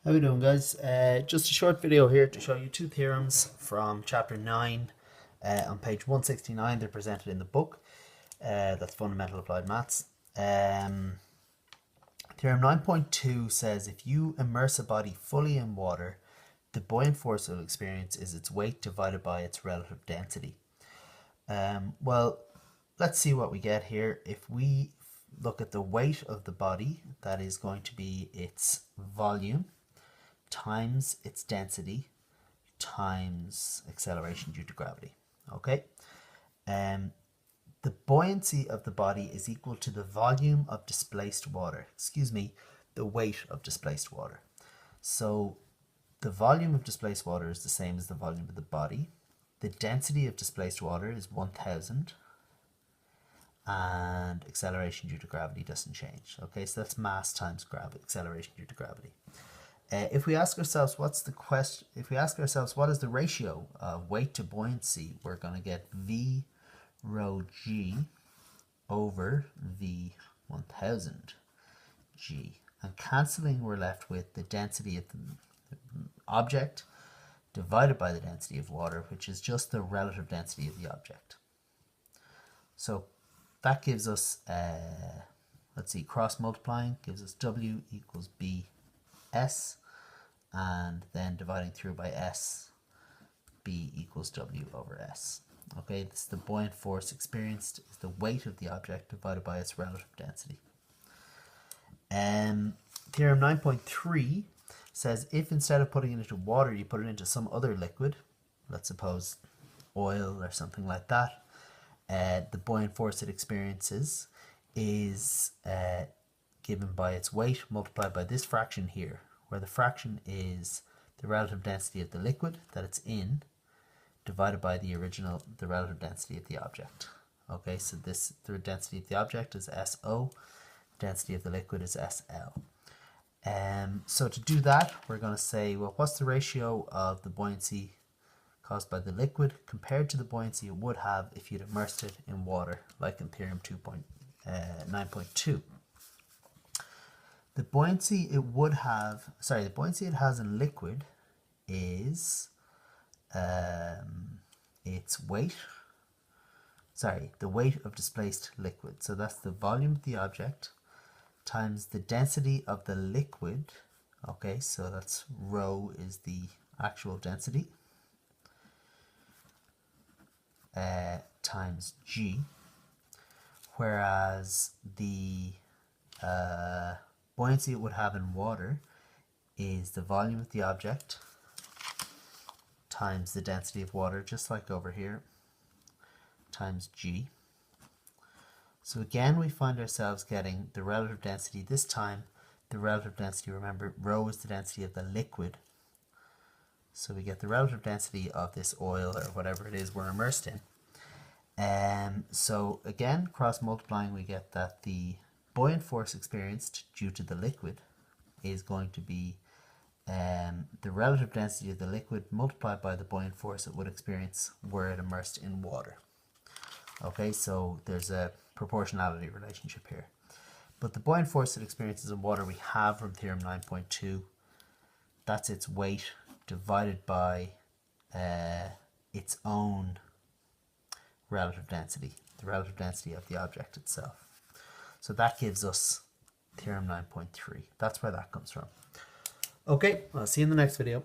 How we doing, guys? Just a short video here to show you two theorems from chapter 9 on page 169. They're presented in the book. That's Fundamental Applied Maths. Theorem 9.2 says if you immerse a body fully in water, the buoyant force it will experience is its weight divided by its relative density. Well, let's see what we get here. If we look at the weight of the body, that is going to be its volume times its density times acceleration due to gravity. Okay, the buoyancy of the body is equal to the volume of displaced water. The weight of displaced water. So the volume of displaced water is the same as the volume of the body. The density of displaced water is 1000, and acceleration due to gravity doesn't change. Okay, so that's mass times acceleration due to gravity. If we ask ourselves what is the ratio of weight to buoyancy, we're going to get V rho g over V 1000 g. And cancelling, we're left with the density of the object divided by the density of water, which is just the relative density of the object. So that gives us, cross multiplying gives us W equals B S, and then dividing through by S, B equals W over S. Okay, this is the buoyant force experienced is the weight of the object divided by its relative density. Theorem 9.3 says if instead of putting it into water you put it into some other liquid, let's suppose oil or something like that, the buoyant force it experiences is given by its weight multiplied by this fraction here, where the fraction is the relative density of the liquid that it's in divided by the relative density of the object. Okay, so the density of the object is SO, density of the liquid is SL. So to do that, we're going to say, well, what's the ratio of the buoyancy caused by the liquid compared to the buoyancy it would have if you'd immersed it in water, like in Theorem 9.2. The buoyancy it has in liquid is its weight, the weight of displaced liquid. So that's the volume of the object times the density of the liquid. Okay, so that's rho is the actual density, times G, whereas the buoyancy it would have in water is the volume of the object times the density of water, just like over here, times G. So again, we find ourselves getting the relative density. This time, the relative density, remember, rho is the density of the liquid. So we get the relative density of this oil or whatever it is we're immersed in. So again, cross multiplying, we get that the buoyant force experienced due to the liquid is going to be the relative density of the liquid multiplied by the buoyant force it would experience were it immersed in water. Okay, so there's a proportionality relationship here. But the buoyant force it experiences in water we have from Theorem 9.2. That's its weight divided by its own relative density, the relative density of the object itself. So that gives us Theorem 9.3. That's where that comes from. Okay, I'll see you in the next video.